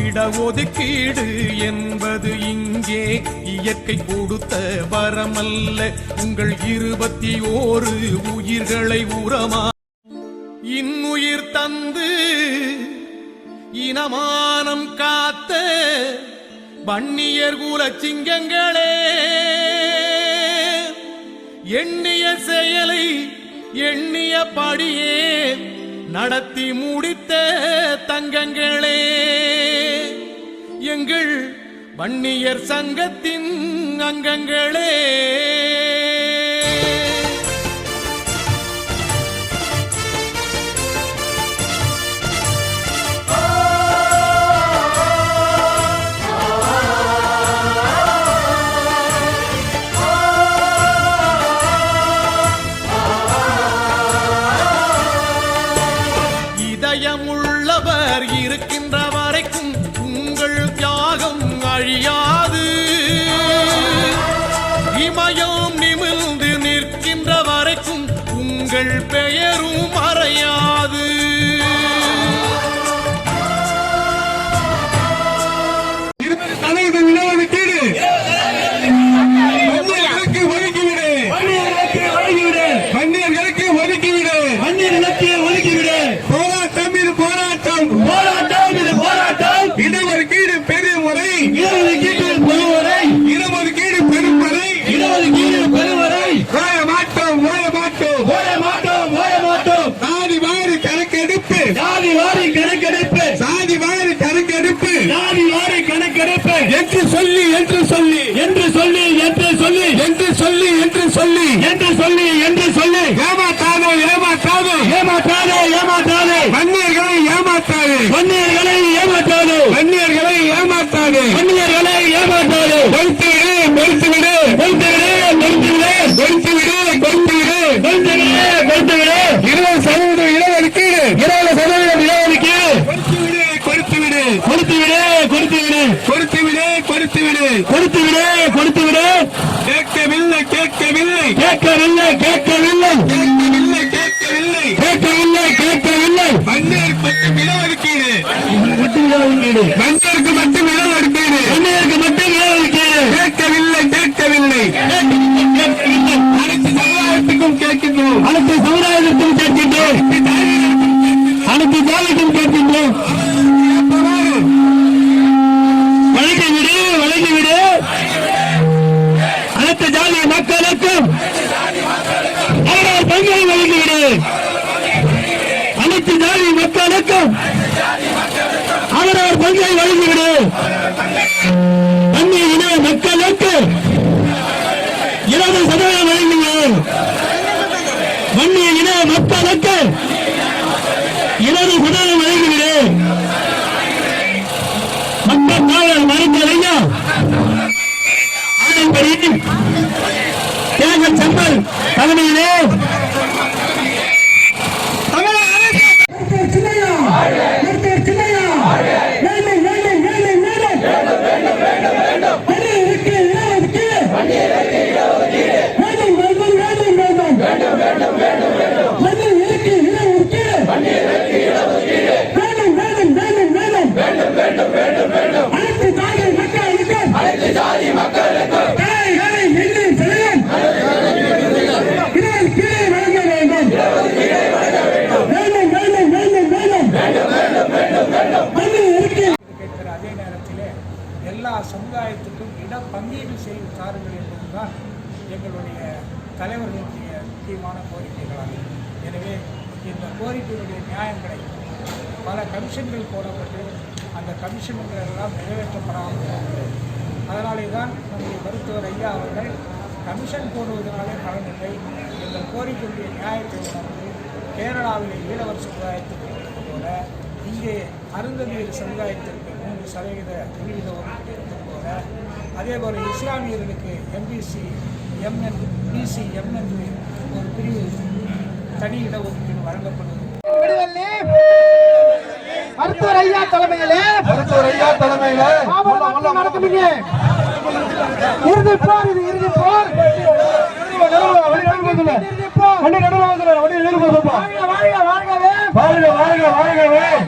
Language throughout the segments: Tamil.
இடஒதுக்கீடு என்பது இங்கே இயற்கை கொடுத்த வரமல்ல. உங்கள் 21 உயிர்களை உரமா இன்னுயிர் தந்து இனமானம் காத்த வன்னியர் குல சிங்கங்களே, எண்ணிய செயலை எண்ணிய படியே நடத்தி முடித்த தங்கங்களே, எங்கள் வன்னியர் சங்கத்தின் அங்கங்களே. இதயமுள்ளவர் இருக்கின்ற வரைக்கும் உங்கள் தியாகம் அழியாது. இமயம் நிமிர்ந்து நிற்கின்ற வரைக்கும் உங்கள் பெயரும் மறையாது. என்று சொல்லி என்று சொல்லி என்று சொல்லி என்று சொல்லி என்று சொல்லி என்று சொல்லி என்று சொல்லி என்று சொல்லி ஏமாற்றாதே ஏமாற்றாதே ஏமாற்றாதே ஏமாற்றாதே வன்னியர்களை ஏமாற்றாதே வன்னியர்களை ஏமாற்றாதே வன்னியர்களை ஏமாற்றாதே வன்னியர்களை ஏமாற்றாதே கொடுத்து விடு கொடுத்து விடு கொடுத்து விடு கொடுத்து விடு கொடுத்து விடு கொடுத்து விடு கொடுத்து விடு 20% இடஒதுக்கீடு 20% இடஒதுக்கீடு கொடுத்து விடு கொடுத்து விடு கொடுத்து விடு கொடுத்து விடு கொடுத்து விடு கொடுத்து விடு கொடுத்து விடு கேட்கவில்லை கேட்கவில்லை கேட்கவில்லை கேட்கவில்லை கேட்கவில்லை கேட்கவில்லை கேட்கவில்லை கேட்கவில்லை வன்னியருக்கு மட்டும் இடஒதுக்கீடு வன்னியருக்கு மட்டும் இடஒதுக்கீடு வன்னியருக்கு மட்டும் இடஒதுக்கீடு கேட்கவில்லை கேட்கவில்லை அனைத்து சமுதாயத்துக்கும் கேட்கின்றோம் அனைத்து சமுதாயத்திற்கும் கேட்கின்றோம் அனைத்து ஜாதிக்கும் கேட்கின்றோம். வழங்கிவிடு அனைத்து ஜாதி மக்களுக்கும் அவரவர் பங்கை வழங்கிவிடு அனைத்து ஜாதி மக்களுக்கும் அவரவர் பங்கை வழங்கிவிடு வன்னிய இன மக்களுக்கு 20% வழங்குங்கள் வன்னிய இன மக்களுக்கு 20% வழங்கிவிடு மக்கள் காவலர் மறைந்தலையா ஆனன்படி தேர்தல் செம்பல் தலைமையிலே எல்லா சமுதாயத்துக்கும் இட பங்கீடு செய்து தாருங்கள் என்பதுதான் எங்களுடைய தலைவர்களுடைய முக்கியமான கோரிக்கைகளாகும். எனவே இந்த கோரிக்கையுடைய நியாயங்களை பல கமிஷன்கள் போடப்பட்டு அந்த கமிஷன்கள் எல்லாம் நிறைவேற்றப்படாமல் இருக்கிறது. அதனாலே தான் நம்முடைய மருத்துவர் ஐயா அவர்கள் கமிஷன் போடுவதனாலே பலனில்லை, எங்கள் கோரிக்கையுடைய நியாயத்தை உணர்ந்து கேரளாவிலே ஈழவர் சமுதாயத்துக்கு இருப்பது போல இங்கே அருந்ததியர் சமுதாயத்திற்கு 3% உள்ளிட ஒதுக்கீடு இருப்பது போல அதேபோல் இஸ்லாமியர்களுக்கு எம்பிசி எம்என் பிசிஎம் என்று ஒரு பிரிவு தனி இடஒதுக்கீடு வழங்கப்படுவது. மருத்துவர் ஐயா தலைமையிலே நடக்குதுங்க இறுதி போர். இது இறுதி போர்.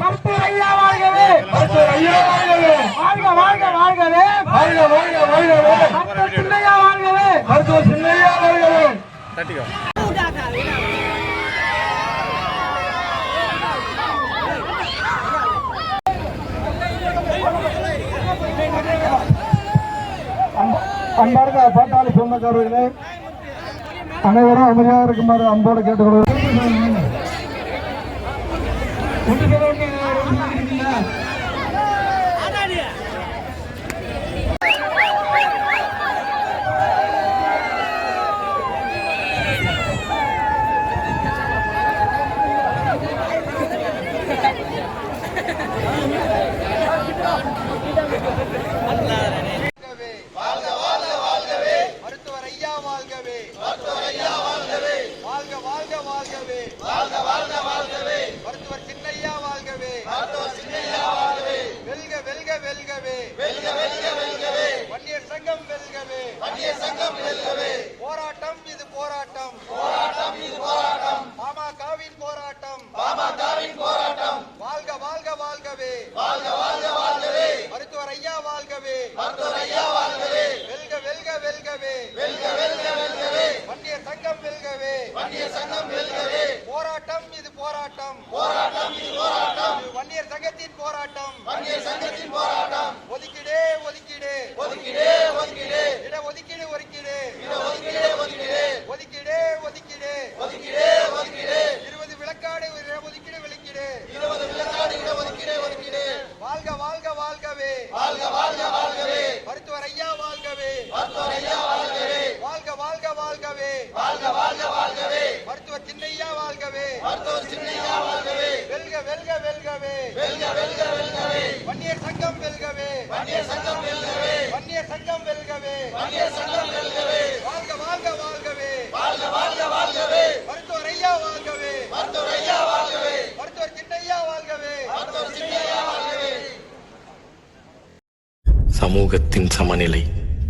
மருத்துவர் ஐயா வாழ்கவே. வாழ்கவே வாழ்க வாழ்க வாழ்கவே டாக்டர் சின்னையா வாழ்கவே மருத்துவர் சின்னையா வாழ்கவே அன்பார்ந்த பாட்டாளி சொந்தக்காரர்களே, அனைவரும் அமைதியாக இருக்குமாறு அன்போடு கேட்டுக்கொள்கிறேன். மருத்துவர் ஐயா வாழ்கவே, மருத்துவர் ஐயா வாழ்கவே, வாழ்க வாழ்க வாழ்கவே, வாழ்க வாழ்க வாழ்கவே, மருத்துவர் சின்னையா வாழ்கவே, மருத்துவர் சின்னையா வாழ்கவே, வெல்க வெல்க வெல்கவே, வெல்க வெல்க வெல்கவே, வன்னியர் சங்கம் வெல்கவே, வன்னியர் சங்கம் வெல்கவே, போராட்டம் இது போராட்டம், போராட்டம் இது போராட்டம், பாமகவின் போராட்டம், பாமகவின் போராட்டம், வாழ்க வாழ்க வாழ்கவே, வாழ்க வாழ்க வாழ்கவே, மருத்துவர் ஐயா வாழ்கவே, மருத்துவர் ஐயா வாழ்கவே, வெல்க வெல்க வெல்கவே, வெல்க வெல்க வெல்கவே, வன்னியர் சங்கம் வெல்கவே, வன்னியர் சங்கம் வெல்கவே, போராட்டம் இது போராட்டம், போராட்டம் இது போராட்டம், வன்னியர் சங்கத்தின் போராட்டம், வன்னியர் சங்கத்தின் போராட்டம், ஒதுக்கிடே ஒதுக்கிடே, ஒதுக்கிடே ஒதுக்கிடே, இட ஒதுக்கீடு ஒதுக்கீடு, இட ஒதுக்கீடு ஒதுக்கீடு, ஒதுக்கிடே ஒதுக்கீடு, ஒதுக்கிடே ஒதுக்கீடு, 20 விளக்காடு இட ஒதுக்கீடு விளக்கீடு, 20 விளக்காடு இட ஒதுக்கீடு ஒதுக்கீடு, வாழ்க வாழ்க வாழ்கவே, வாழ்க வாழ்க வாழ்கவே, மருத்துவர் ஐயா வாழ்கவே, மருத்துவர் ஐயா வாழ்கவே, வாழ்க வாழ்க வாழ்கவே, வாழ்க வாழ்க வாழ்கவே, மருத்துவர் சின்னையா வாழ்கவே, மருத்துவர் சின்னையா வாழ்கவே, வெல்க வெல்க வெல்கவே, வெல்க வெல்க வெல்கவே, வன்னியர் சங்கம் வெல்கவே, வன்னியர் சங்கம் வெல்கவே, வன்னியர் சங்கம் வெல்கவே, வன்னியர் சங்கம் வெல்கவே, வாழ்க வாழ்க வாழ்கவே, வாழ்க வாழ்க வாழ்கவே, மருத்துவர் ஐயா வாழ்கவே, மருத்துவர் ஐயா வாழ்கவே, மருத்துவர் சின்னையா வாழ்கவே, மருத்துவர் சின்னையா வாழ்கவே. சமூகத்தின் சமநிலை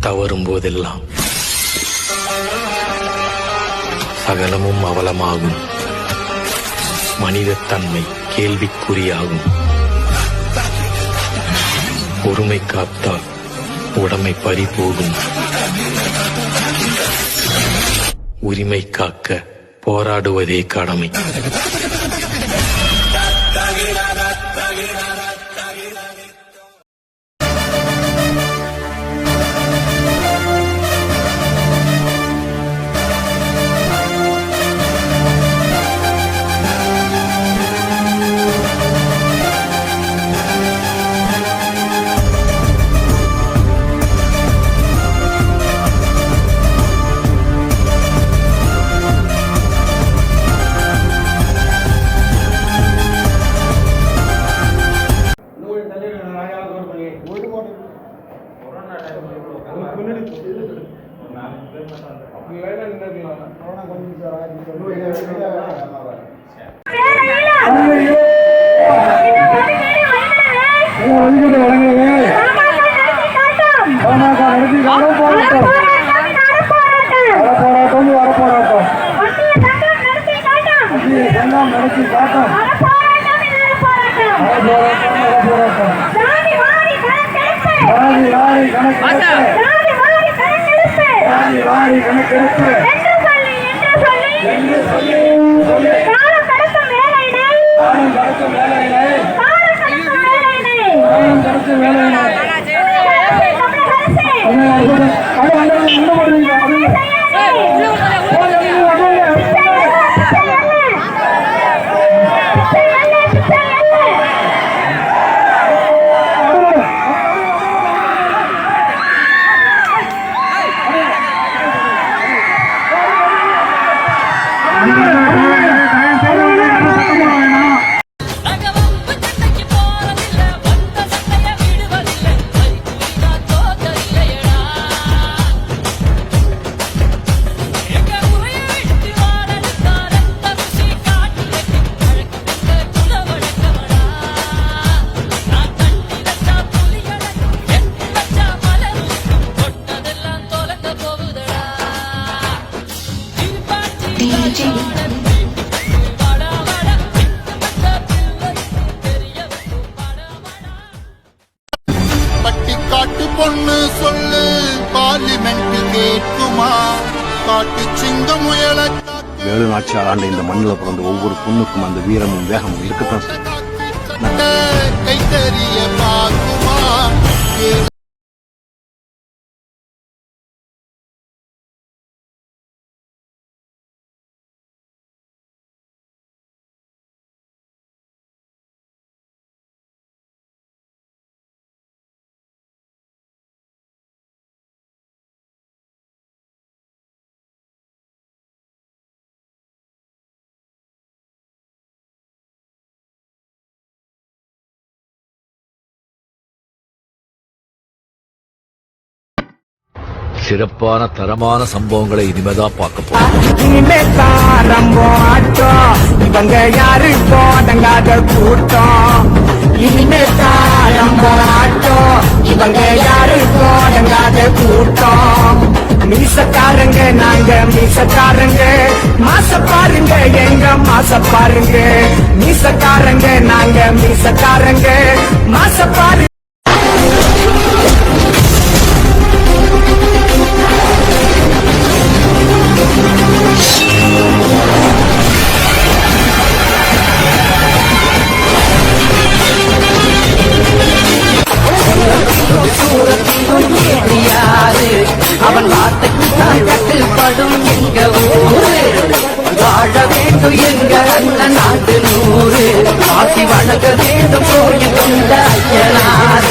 தவறும் போதெல்லாம் சகலமும் அவலமாகும். மனிதத்தன்மை கேள்விக்குறியாகும். பொறுமை காத்தால் உடைமை பறிபோகும். உரிமை காக்க போராடுவதே கடமை. வந்த சட்டைய விடுவதில்லை காட்டு பொண்ணு சொல்லு பார்லிமெண்ட் கேட்குமா காட்டு சிங்க முயல வேலு நாச்சியார் ஆண்ட இந்த மண்ணில் பிறந்த ஒவ்வொரு பொண்ணுக்கும் அந்த வீரமும் வேகமும் இருக்கத்தான் கைத்தறிய பார்க்குமா சிறப்பான தரமான சம்பவங்களை இனிமேதான் பார்க்க போறோம். இனிமே தாரம்பம் ஆட்டம் இவங்க யாரு போதங்காத கூட்டம் இனிமே தாரம்பம் ஆட்டம் இவங்க யாரு போதங்காத கூட்டம் மீசக்காரங்க நாங்க மீசக்காரங்க மாச பாருங்க எங்க மாச பாருங்க மீசக்காரங்க நாங்க மீசக்காரங்க மாச பாருங்க அவன் வார்த்தைக்கு தான் கட்டுப்படும் எங்க ஊரு வாழ வேண்டும் எங்க நல்ல நாட்டு நூறு ஆசி வழங்க வேண்டும் கோயில் கொண்ட ஐயனார்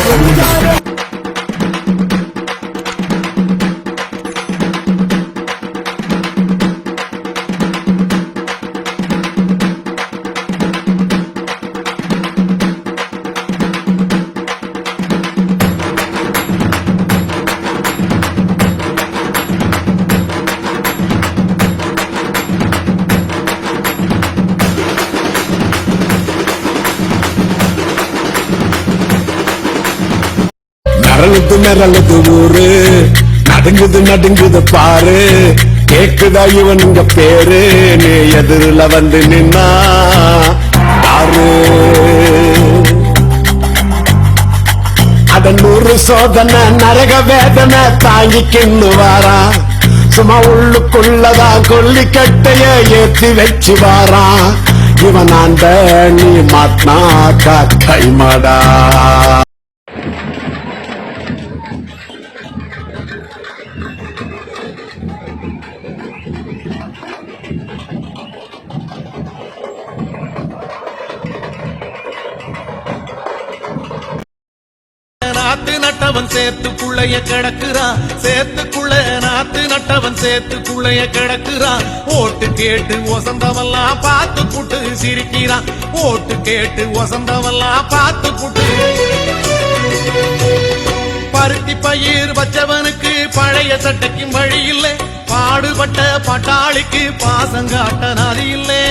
நரளுது நரளுது ஊரு நடுங்குது நடுங்குது பாரு கேக்குதா இவனுங்க பேரு நீ எதிரில வந்து நின்னா பாரு அட 100 சோதனை நரக வேதனை தாங்கிக்கின்னு வாரா சும்மா உள்ளுக்குள்ளதான் கொல்லிக்கட்டைய ஏத்தி வச்சு வாரா இவன் ஆண்ட நீ மாட்னா கைமாடா நாத்து நட்டவன் சேத்துக்குள்ளைய கிடக்குறான் சேத்துக்குள்ள நாத்து நட்டவன் சேத்துக்குள்ளைய கிடக்குறான் ஓட்டு கேட்டு வசந்தவெல்லாம் பார்த்து புட்டு சிரிக்கிறான் ஓட்டு கேட்டு வசந்தவெல்லாம் பார்த்து புட்டு பருத்தி பயிர் வச்சவனுக்கு பழைய சட்டைக்கும் வழி இல்லை பாடுபட்ட பட்டாளிக்கு பாசங்காட்ட நதி இல்லை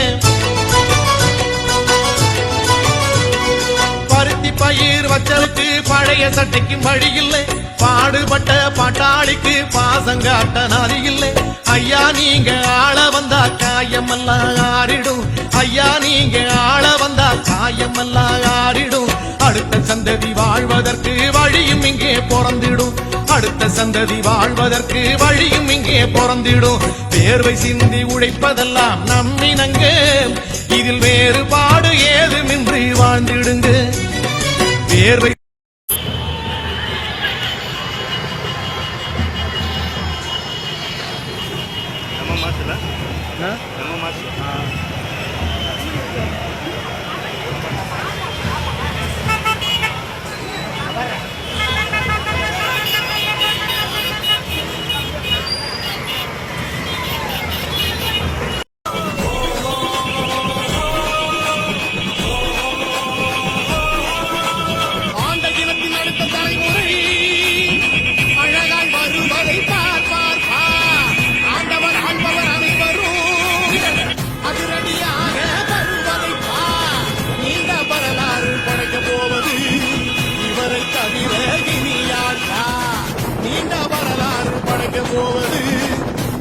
பருத்தி பயிர் வச்சலுக்கு பழைய சட்டைக்கும் வழி இல்லை பாடுபட்ட பட்டாளிக்கு பாசங்காட்ட நதி இல்லை ஐயா நீங்க ஆள வந்தா காயமெல்லாம் ஆறிடும் ஐயா நீங்க ஆள வந்தா காயமெல்லாம் ஆறிடும் அடுத்த சந்ததி வாழ்வதற்கு வழியும் இங்கே பிறந்திடும் அடுத்த சந்ததி வாழ்வதற்கு வழியும் இங்கே பிறந்திடும் வேர்வை சிந்தி உழைப்பதெல்லாம் நம்மினங்க இதில் வேறுபாடு ஏதுமின்றி வாழ்ந்திடுங்க வேர்வை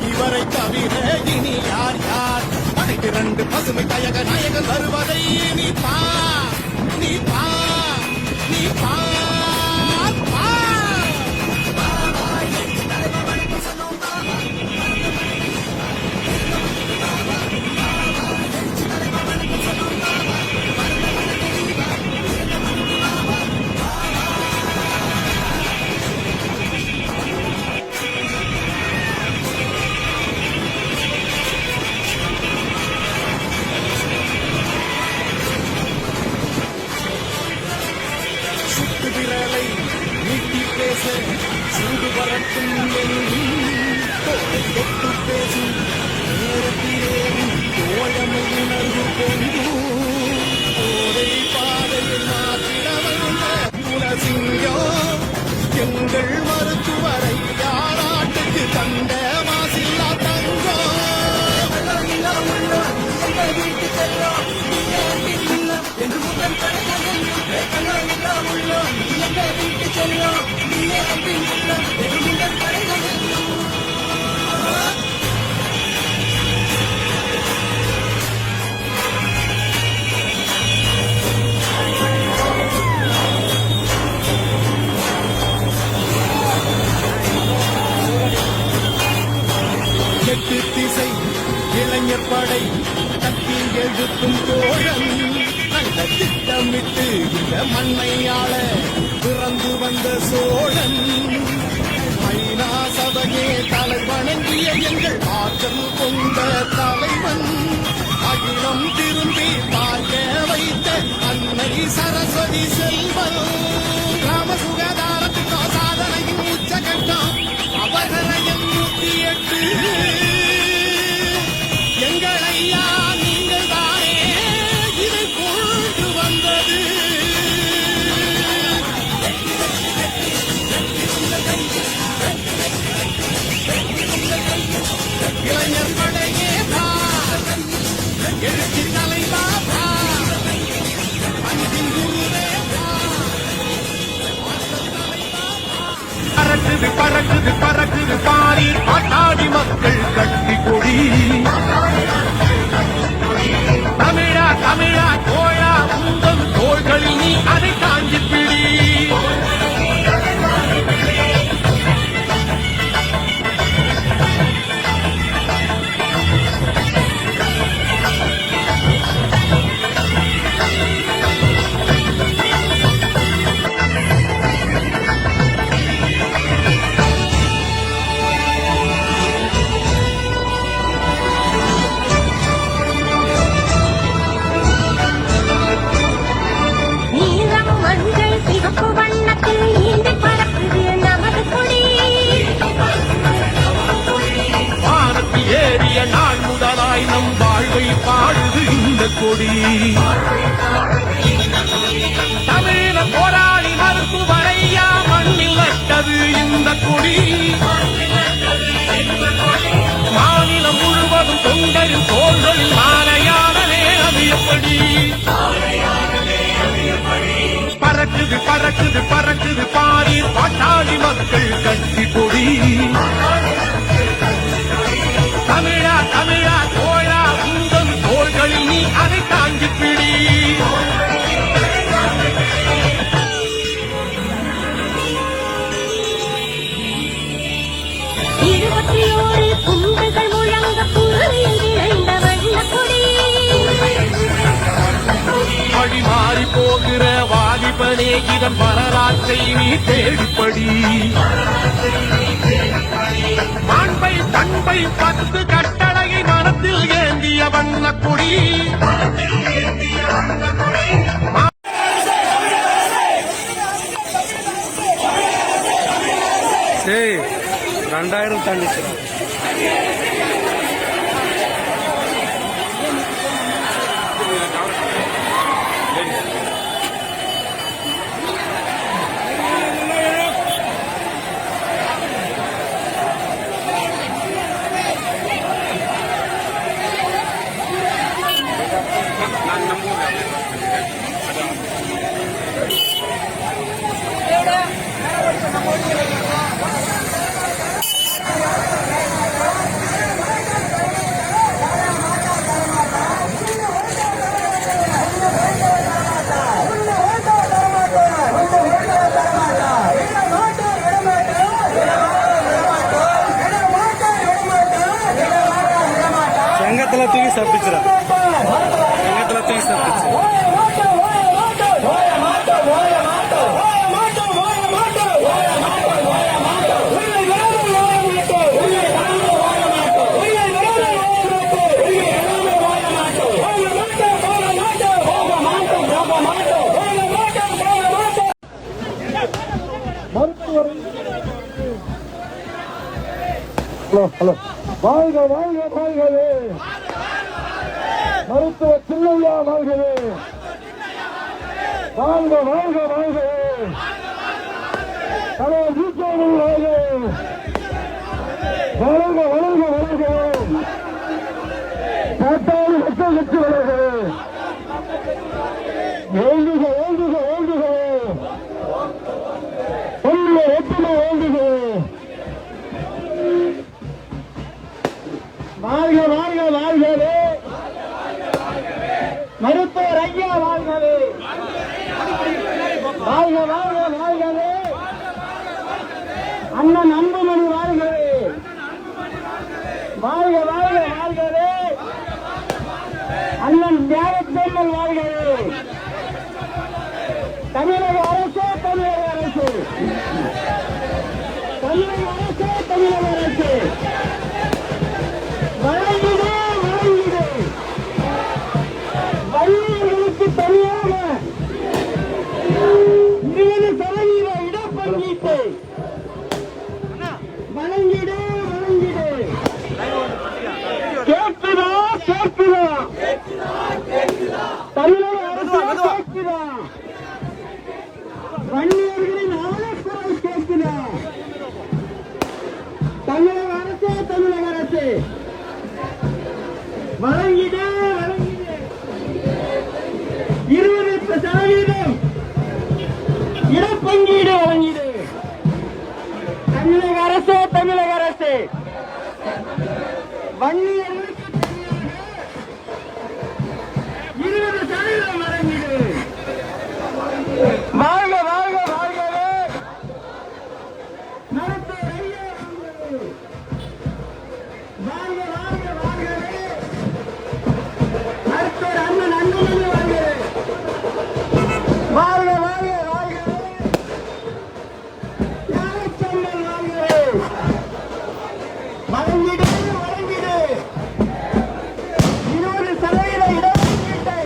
இவரை தவிர இனி யார் யார் படைக்கு 2 பசுமை தயக நாயகன் வருவதை நீ பா நீ பா நீ பா சூடு வரட்டும் என்றும் தோளை தொட்டு பேசும் நேரத்திலே தோழமை உணர்வு பொங்கும் ஓடை பாதையில் மாற்றிட வந்த குலசிங்கம் எங்கள் மருத்துவரை யாராட்டுக்கு தந்த மாசில்லா தங்கம் எட்டு திசை இளைஞர் படை கட்டி எழுப்பும் தோழன் நல்ல திட்டமிட்டு இந்த மண்ணை ஆள பிறந்து வந்த சோழன் ஐநா சபையே தலை வணங்கிய எங்கள் ஆற்றல் கொண்ட தலைவன் அகிலம் திரும்பி பார்க்க வைத்த அன்னை சரஸ்வதி செல்வன் கிராம சுகாதாரத்திற்கோ சாதனையின் உச்சகட்டம் அவகரையம் 108 எங்கள் ஐயா நீங்கள் தானே இதை கொண்டு வந்தது இளைஞர் படையே எழுச்சி தலைவா அன்பின் குருவே பறக்குது பறக்குது பறக்குது பாரி பாட்டாளி மக்கள் கட்டி கொடி தமிழா தமிழா தோழா உங்கள் தோள்களில் நீ அதை தாங்கி பிடி நீலம் மஞ்சள் சிவப்பு வண்ணத்தில் நீந்தி பறக்குது நமது கொடி வானத்தில் ஏறிய நாள் முதலாய் நம் வாழ்வை பாடுது இந்த கொடி தமிழ போராளி மருத்துவரையா மண்ணில் நட்டது இந்த கொடி மாநிலம் முழுவதும் தொண்டரின் தோள்களில் மாலையானே அது எப்படி பறக்குது பறக்குது பறக்குது பாரி பாட்டாளி மக்கள் கட்சி கொடி தமிழா தமிழா தோழா உங்கள் தோள்களில் நீ அதை தாங்கி பிடி இருபத்தி ஓரு குண்டுகள் முழங்க புழுதியில் விளைந்த வண்ண கொடி வழி மாறி போகிற வாலிபனே இதன் வரலாற்றை நீ தேடிப்படி மாண்பை பண்பை 10 கட்டளையை மனத்தில் ஏந்திய வண்ண கொடி டேய் 2000 தாண்டிச்சு செங்கத்துல தூக்கி சாப்பிடுச்சுரா செங்கத்துல தூக்கி சாப்பிடுச்சு மருத்துவர் ஹலோ வாழ்க வாழ்க வாழ்கவே மருத்துவர் சின்னையா வாழ்கவே வாழ்க வாழ்க வாழ்கவே தலைவர் ஜிகேவி வாழ்கவே வளர்க வளர்க வளர்கவே காட்டாளி மக்கள் கட்சி வளர்கவே வேண்டுக வேண்டுக வேண்டுகவே ஒன்றிய ஒற்றுமை வேண்டுகவே வாழ்க வாழ்க வாழ்கவே மருத்துவர் ஐயா வாழ்கவே வாழ்க வாழ்க வாழ்கவே அண்ணன் அன்புமணி வாழ்கவே வாழ்க வாழ்க வாழ்கவே அண்ணன் தியாகத்தேமல் வாழ்கவே தமிழக அரசு தமிழக அரசு தமிழக அரசு தமிழக அரசு வழங்கிடு வழங்கிடு வள்ளியர்களுக்கு தனியாக 20% இடப்பங்கீட்டை வழங்கிடு வழங்கிடு கேட்குதா கேட்குதா தமிழக அரசு கேட்குதா வன்னியர்களின் ஆலோசனை கேட்குதா தமிழக அரசு தமிழக அரசு வழங்கிடு வழங்கிடு 20% இடப்பங்கீடு வழங்கிடு தமிழக அரசு தமிழக அரசு வன்னியர்களுக்கு 20% வழங்கிடு வாழ்க வாழ்க வாழ்கவே மருத்துவர் ஐயா வாழ்க வாழ்க வாழ்கவே மருத்துவர் அண்ணன் அன்புமணி வாழ்கவே வாழ்க வாழ்க வாழ்கவே தியாகச்செம்மல் வாழ்கவே வழங்கிடு வழங்கிடு 20% இடஒதுக்கீட்டை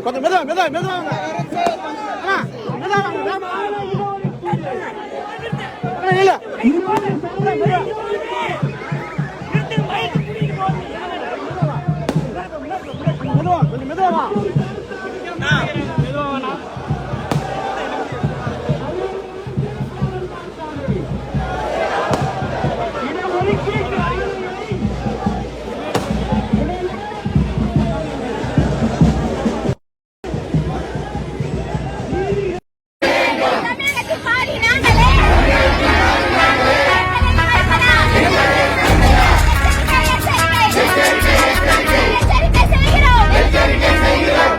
கொஞ்சம் மெதுவா மெதுவா மெதுவா இல்ல மெதுவா கொஞ்சம் மெதுவா எச்சரிக்கை செய்கிறோம்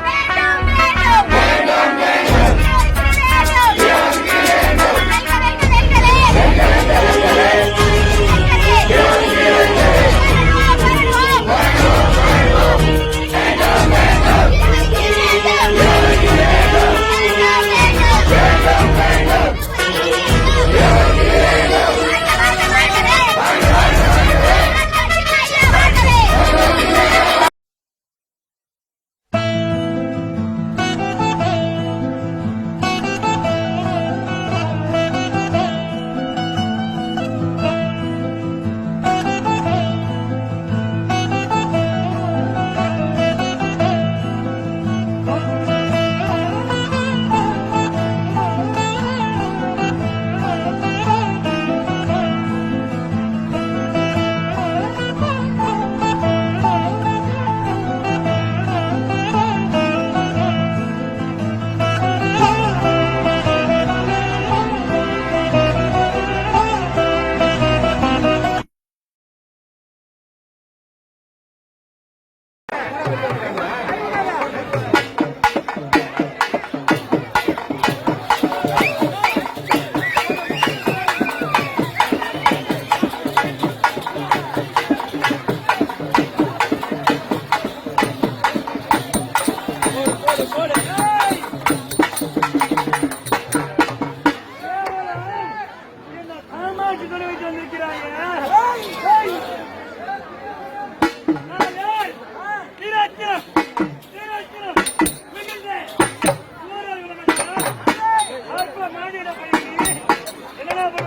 காமாட்சி துணை வைத்து வந்திருக்கிறாங்க. என்னடா பண்ண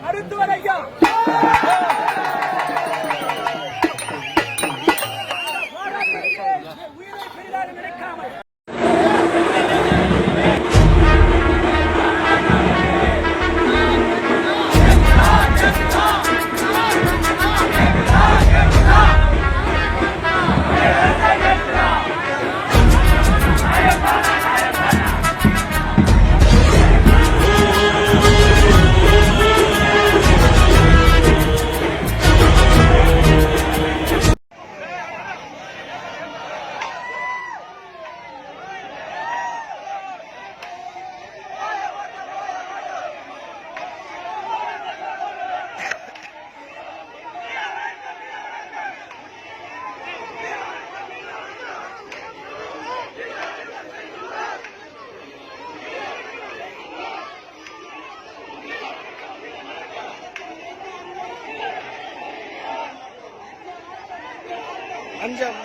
மருத்துவர் ஐயா உயிரை பெரிதாக நினைக்காமல் அஞ்சாம்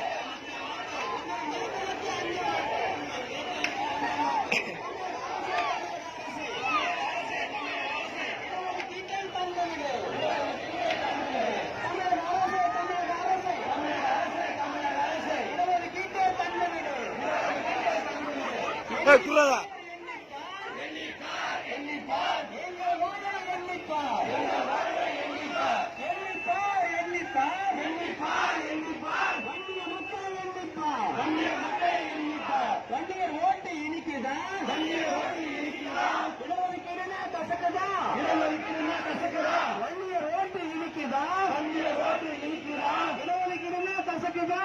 குர்ரா வண்டியர் ஓட்டு இனிக்குதா இடஒதுக்கீடுனா கசக்குதா வண்டியர் ஓட்டு இனிக்குதா இடஒதுக்கீடுனா கசக்குதா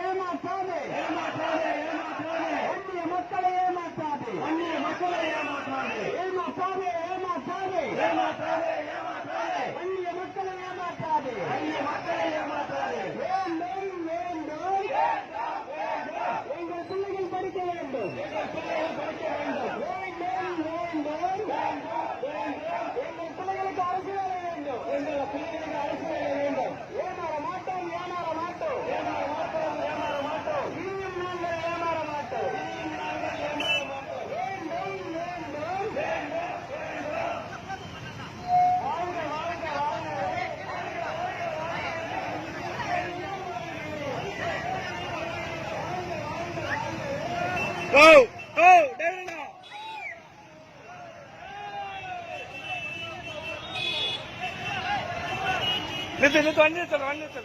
ஏமாற்றாதே வண்டிய மக்களை ஏமாற்றாதே ஏமாற்றாதே வண்டிய மக்களை ஏமாற்றாதே வேண்டும் எங்கள் பிள்ளைகள் படிக்க வேண்டும் எங்கள் பிள்ளைகளுக்கு அரசு வேலை வேண்டும் ஏமாற மாட்டோம் இனியும் நாங்கள் ஏமாற மாட்டோம் Go, David. Listen, one listen.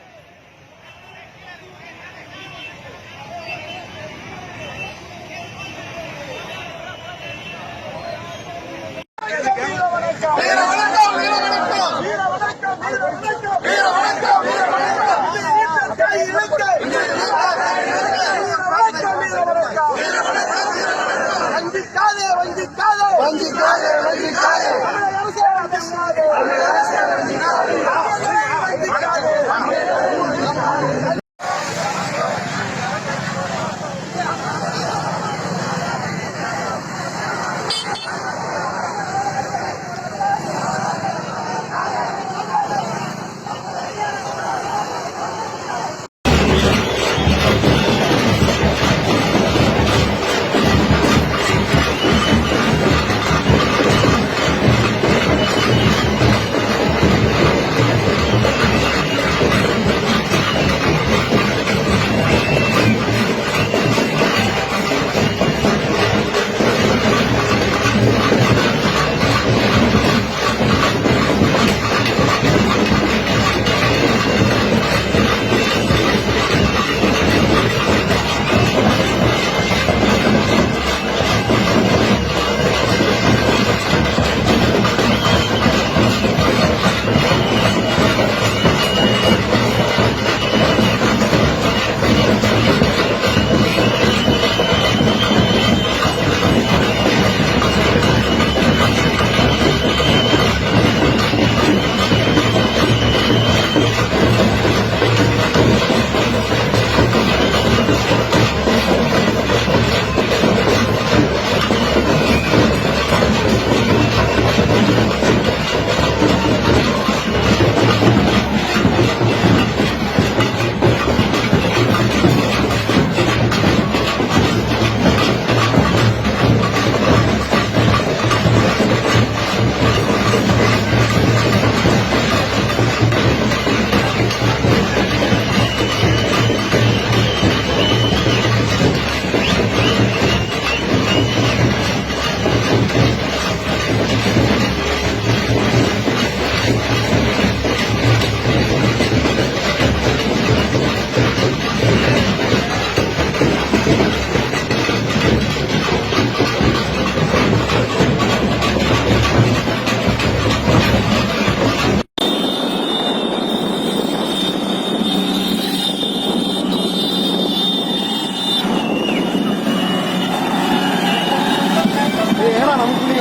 வஞ்சிக்காதே ஏன்னா நமக்கு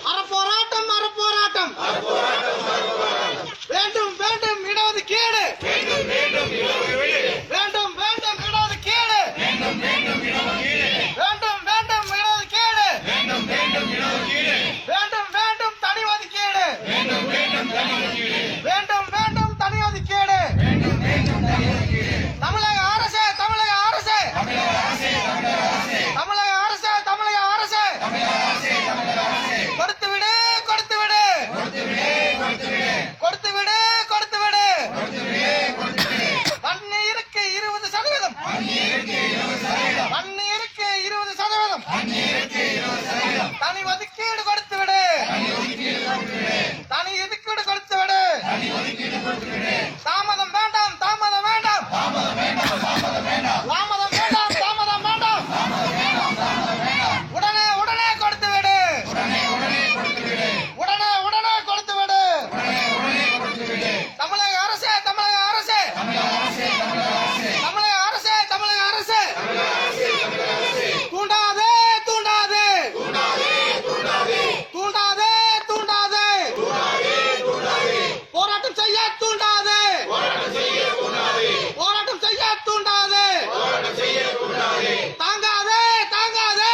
அறப்போராட்டம் அறப்போராட்டம் வேண்டும் வேண்டும் இடஒதுக்கீடு வேண்டும் வேண்டும் இடஒதுக்கீடு வேண்டும் வேண்டும் இடஒதுக்கீடு வேண்டும் வேண்டும் தனி ஒதுக்கீடு வேண்டும் வேண்டும் தனி ஒதுக்கீடு தமிழக அரசு தமிழக அரசு தமிழக அரசு தமிழக அரசு கொடுத்து விடு கொடுத்து விடு கொடுத்து விடு கொடுத்து விடு தண்ணீருக்கு 20% தண்ணீருக்கு 20% தனி ஒதுக்கீடு கொடுத்து விடு தனி ஒதுக்கீடு கொடுத்து விடு தாமதம் வேண்டாம் தாமதம் வேண்டாம் தாமதம் வேண்டாம் தாமதம் வேண்டாம் உடனே உடனே கொடுத்து விடு உடனே உடனே கொடுத்து விடு தமிழக அரசு தமிழக அரசு தமிழக அரசு தமிழக அரசு தூண்டாதே தூண்டாதே தூண்டாதே தூண்டாதே போராட்டம் செய்ய தூண்டாதே போராட்டம் செய்ய தூண்டாதே தாங்காதே தாங்காதே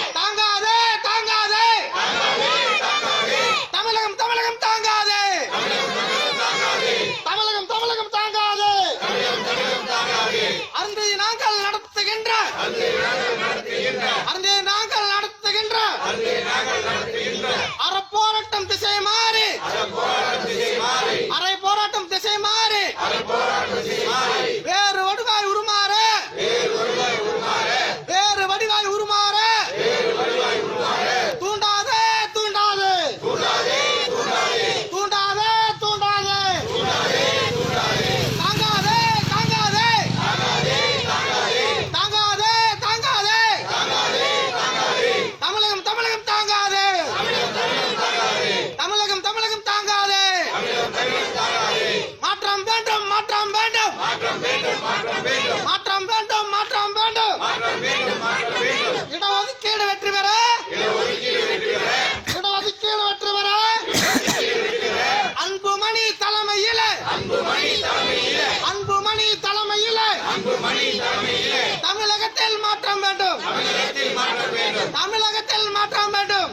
தாங்காதே தாங்காதே தமிழகம் தமிழகம் தாங்காதே தமிழகம் தமிழகம் தாங்காதே அருந்து நாங்கள் நடத்துகின்ற அருந்து நாங்கள் நடத்துகின்ற அறப்போராட்டம் திசை மாறி அரை போராட்டம் திசை மாறி வேறு வடிவாய் உருமாற வேறு வடிவாய் உருமாற தூண்டாதே தூண்டாதே தூண்டாதே தூண்டாதே தாங்காதே தாங்காதே தாங்காதே தாங்காதே தமிழகம் தமிழகம் தாங்காதே தமிழகம் தமிழகம் தாங்காதே மாற்றம் வேண்டும் மாற்றம் வேண்டும் மாற்றம் வேண்டும் மாற்றம் வேண்டும் இடஒதுக்கீடு வெற்றி பெற இடஒதுக்கீடு வெற்றி பெற அன்புமணி தலைமையில அன்புமணி தலைமையில தமிழகத்தில் மாற்றம் வேண்டும் தமிழகத்தில் மாற்றம் வேண்டும்